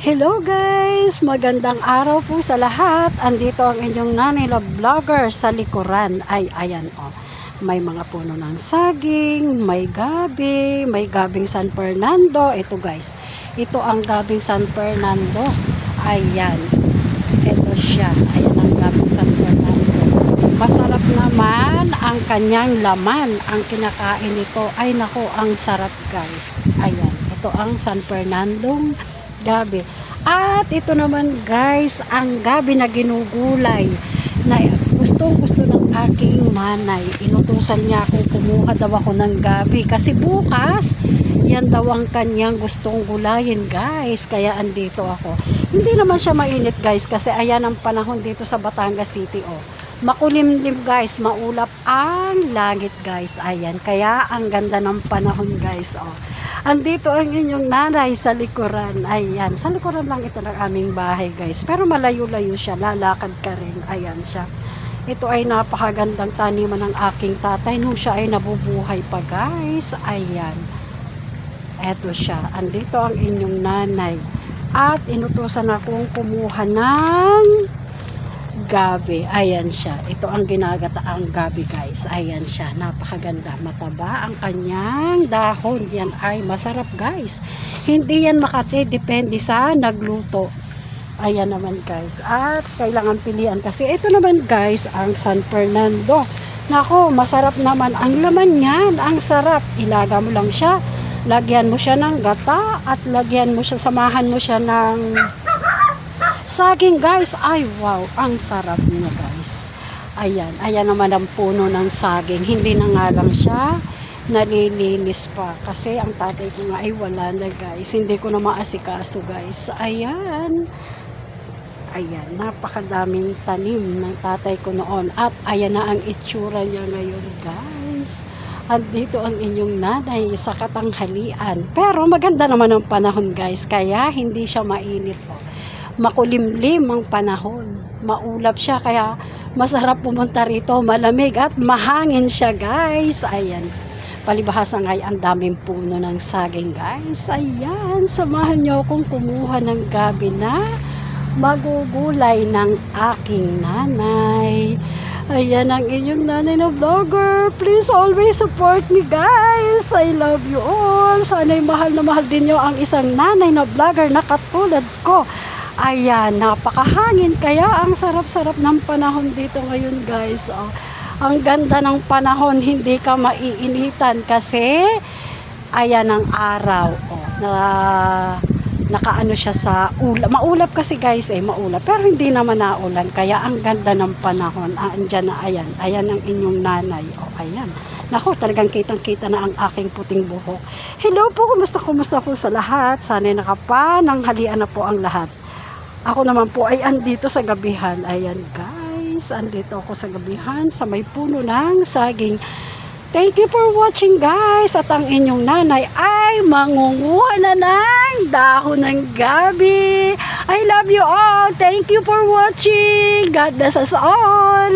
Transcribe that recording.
Hello guys! Magandang araw po sa lahat. Andito ang inyong nanay na vlogger sa likuran. Ayan o. May mga puno ng saging, may gabing San Fernando. Ito guys. Ito ang gabing San Fernando. Ayan. Ito siya. Ayan ang gabing San Fernando. Masarap naman ang kanyang laman. Ang kinakain nito ay nako, ang sarap guys. Ayan. Ito ang San Fernandong gabi. At ito naman guys, ang gabi na ginugulay na gusto ng aking nanay. Inutusan niya akong kumuha daw ako ng gabi kasi bukas yan daw ang kanyang gustong gulayin guys. Kaya andito ako. Hindi naman siya mainit guys kasi ayan ang panahon dito sa Batangas City oh. Makulimlim guys, maulap ang langit guys. Ayan, kaya ang ganda ng panahon guys oh. Andito ang inyong nanay sa likuran. Ayan, sa likuran lang ito ng aming bahay guys. Pero malayo-layo siya, lalakad ka rin. Ayan siya. Ito ay napakagandang taniman ng aking tatay nung siya ay nabubuhay pa guys. Ayan. Eto siya. Andito ang inyong nanay. At inutusan akong kumuha ng gabi. Ayan siya. Ito ang ginagataang gabi guys. Ayan siya. Napakaganda. Mataba ang kanyang dahon. Yan ay masarap guys. Hindi yan makati. Depende sa nagluto. Ayan naman guys. At kailangan pilihan kasi ito naman guys ang San Fernando. Nako, masarap naman. Ang laman yan. Ang sarap. Ilaga mo lang siya. Lagyan mo siya ng gata at lagyan mo siya, samahan mo siya ng saging guys. Ay wow, ang sarap niya guys. Ayan naman ang puno ng saging. Hindi na nga lang siya nalilinis pa kasi ang tatay ko nga ay wala na guys. Hindi ko na maasikaso guys. Ayan, napakadaming tanim ng tatay ko noon. At ayan na ang itsura niya ngayon guys. Andito ang inyong nanay sa katanghalian. Pero maganda naman ang panahon guys. Kaya hindi siya mainit po. Makulimlim ang panahon. Maulap siya kaya masarap pumunta rito. Malamig at mahangin siya guys. Ayan. Palibhasa nga ang daming puno ng saging guys. Ayan. Samahan niyo akong kumuha ng gabi na magugulay ng aking nanay. Ayan ang inyong nanay na vlogger. Please always support me guys. I love you all. Sana'y mahal na mahal din nyo ang isang nanay na vlogger na katulad ko. Ayan, napakahangin. Kaya ang sarap-sarap ng panahon dito ngayon guys. Oh, ang ganda ng panahon. Hindi ka maiinitan kasi ayan ang araw. Oh, nakaano siya sa ulap. Maulap kasi guys maulap. Pero hindi naman naulan. Kaya ang ganda ng panahon. Andyan na ayan. Ayan ang inyong nanay. Oh, ayan. Naku, talagang kitang-kita na ang aking puting buhok. Hello po, kumusta po sa lahat? Sana'y nakapananghalian na po ang lahat. Ako naman po ay andito sa gabihan. Ayan guys, andito ako sa gabihan sa may puno ng saging. Thank you for watching guys. At ang inyong nanay ay mangunguha na ng dahon ng gabi. I love you all. Thank you for watching. God bless us all.